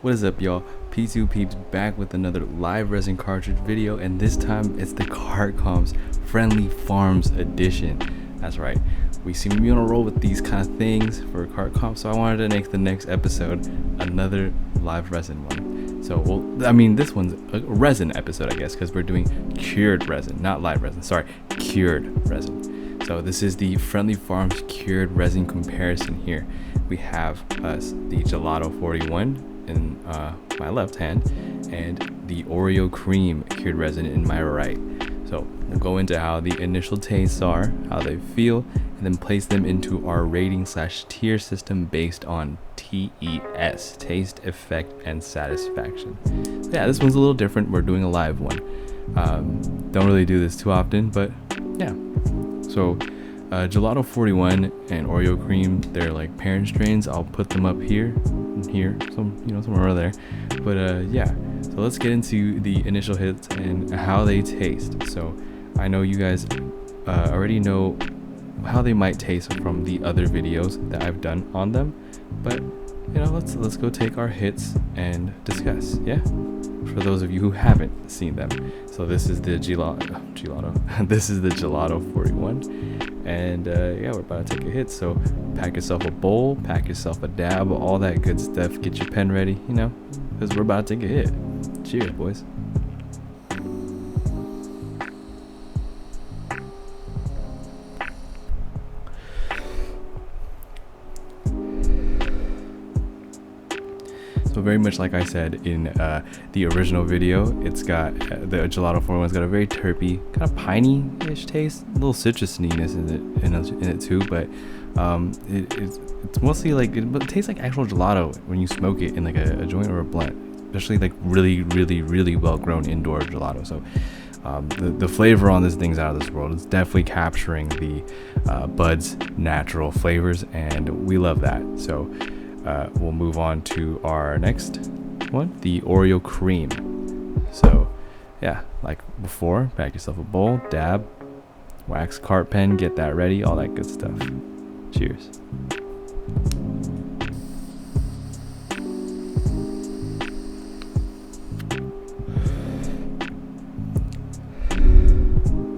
What is up, y'all? Peeps back with another live resin cartridge video, and this time it's the CartComp's Friendly Farms edition. That's right, we seem to be on a roll with these kind of things for CartComp, so I wanted to make the next episode another live resin one. So, this one's a resin episode, I guess, because we're doing cured resin, not live resin. Sorry, cured resin. So this is the Friendly Farms cured resin comparison here. We have the Gelato 41 in my left hand and the Oreo cream cured resin in my right. So we'll go into how the initial tastes are, how they feel, and then place them into our rating / tier system based on TES, taste, effect, and satisfaction. So yeah, this one's a little different. We're doing a live one. Don't really do this too often, but yeah. So Gelato 41 and Oreo cream, they're like parent strains. I'll put them up here, somewhere over there. But yeah, so let's get into the initial hits and how they taste. So I know you guys already know how they might taste from the other videos that I've done on them, but let's go take our hits and discuss. Yeah, for those of you who haven't seen them. So this is the Gelato. This is the Gelato 41, and yeah, we're about to take a hit. So pack yourself a bowl, pack yourself a dab, all that good stuff. Get your pen ready, because we're about to take a hit. Cheers, boys. So very much like I said in the original video, it's got the Gelato 41's got a very terpy, kind of piney-ish taste, a little citrusyness in it too, but it's mostly like it tastes like actual gelato when you smoke it in like a joint or a blunt, especially like really well grown indoor gelato. So the flavor on this thing's out of this world. It's definitely capturing the bud's natural flavors, and we love that. So we'll move on to our next one, the Oreo cream. So yeah, like before, pack yourself a bowl, dab, wax cart pen, get that ready, all that good stuff. Cheers.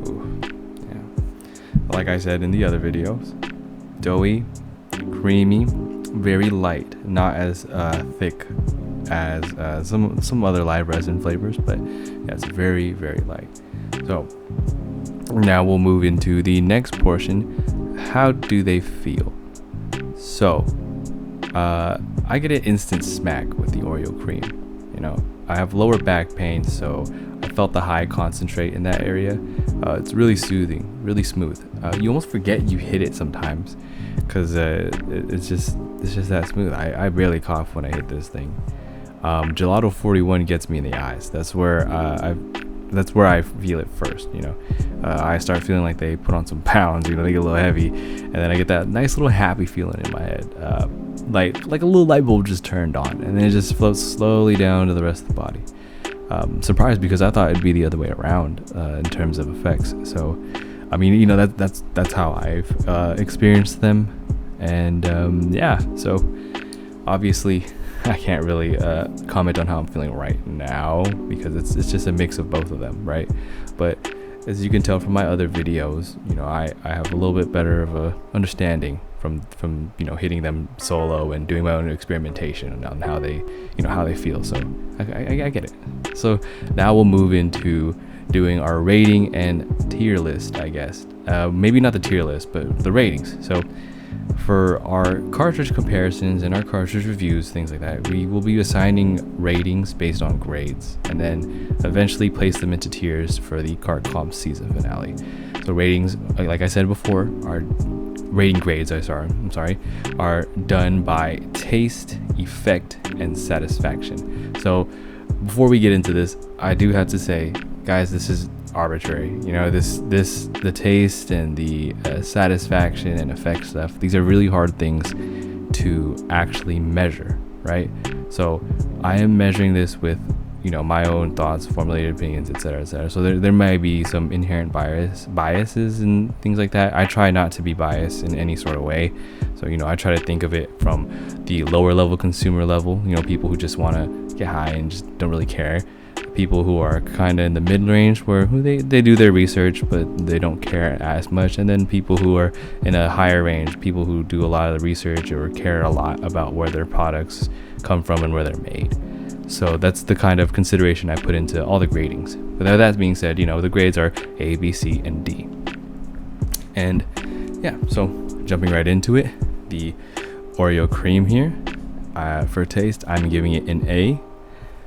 Ooh, yeah. Like I said in the other videos, doughy, creamy, very light, not as thick as some other live resin flavors, but yeah, it's very light. So now we'll move into the next portion. How do they feel? So I get an instant smack with the Oreo cream. I have lower back pain, so I felt the high concentrate in that area. It's really soothing, really smooth. You almost forget you hit it sometimes, because it's just that smooth. I barely cough when I hit this thing. Gelato 41 gets me in the eyes. That's where I feel it first. I start feeling like they put on some pounds. They get a little heavy, and then I get that nice little happy feeling in my head, like a little light bulb just turned on, and then it just floats slowly down to the rest of the body. Surprised, because I thought it'd be the other way around in terms of effects. So that's how I've experienced them, and yeah. So obviously I can't really comment on how I'm feeling right now, because it's just a mix of both of them, right? But as you can tell from my other videos, I have a little bit better of a understanding from hitting them solo and doing my own experimentation on how they feel. So I get it. So now we'll move into doing our rating and tier list, I guess. Maybe not the tier list, but the ratings. So for our cartridge comparisons and our cartridge reviews, things like that, we will be assigning ratings based on grades, and then eventually place them into tiers for the CartComp season finale. So ratings, like I said before, our rating grades, are done by taste, effect, and satisfaction. So before we get into this, I do have to say, guys, this is arbitrary. The taste and the satisfaction and effect stuff, these are really hard things to actually measure, right? So I am measuring this with you know, my own thoughts, formulated opinions, etc., etc. So there might be some inherent biases and things like that. I try not to be biased in any sort of way. So, you know, I try to think of it from the lower level consumer level, you know, people who just want to get high and just don't really care. People who are kind of in the mid-range where they do their research but they don't care as much, and then people who are in a higher range, people who do a lot of the research or care a lot about where their products come from and where they're made. So that's the kind of consideration I put into all the gradings. But that being said, you know, the grades are A, B, C, and D. And yeah, so jumping right into it, the Oreo cream here, for taste, I'm giving it an A.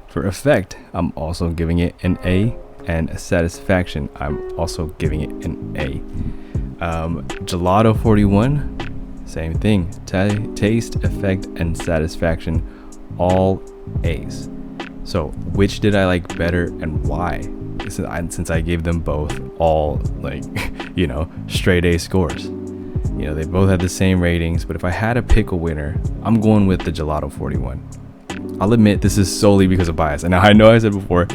For effect, I'm also giving it an A. And satisfaction, I'm also giving it an A. Gelato 41, same thing. Taste, effect, and satisfaction, all A's. So which did I like better and why? Since I gave them both all, like, you know, straight A scores. You know, they both had the same ratings, but if I had to pick a winner, I'm going with the Gelato 41. I'll admit this is solely because of bias. And I know I said before,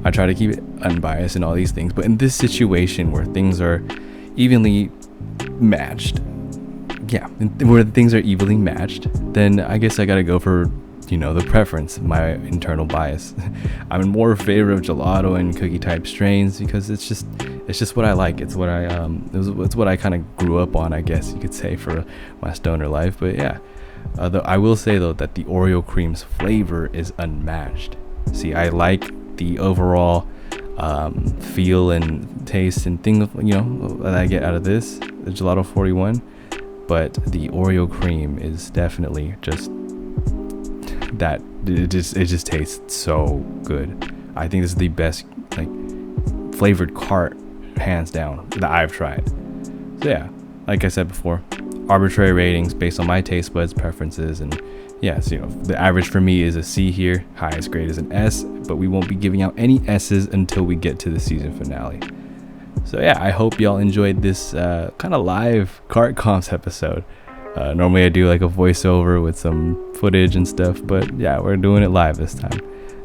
I try to keep it unbiased and all these things, but in this situation where things are evenly matched, where things are evenly matched, then I guess I gotta go for, you know, the preference, my internal bias. I'm in more favor of gelato and cookie type strains because it's just what I like. It's what it's what I kind of grew up on, I guess you could say, for my stoner life. But yeah, though I will say though that the Oreo cream's flavor is unmatched. See, I like the overall feel and taste and things, you know, that I get out of this, the Gelato 41, but the Oreo cream is definitely just that. It just tastes so good. I think this is the best, like, flavored cart, hands down, that I've tried. So yeah, like I said before, arbitrary ratings based on my taste buds, preferences, and yes, you know, the average for me is a C here. Highest grade is an S, but we won't be giving out any S's until we get to the season finale. So yeah, I hope y'all enjoyed this kind of live cart comps episode. Normally I do like a voiceover with some footage and stuff, but yeah, we're doing it live this time.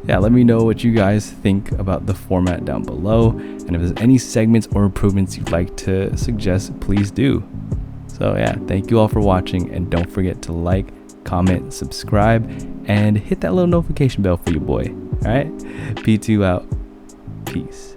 Yeah, let me know what you guys think about the format down below, and if there's any segments or improvements you'd like to suggest, please do. So yeah, thank you all for watching, and don't forget to like, comment, subscribe, and hit that little notification bell for your boy. All right, P2 out. Peace.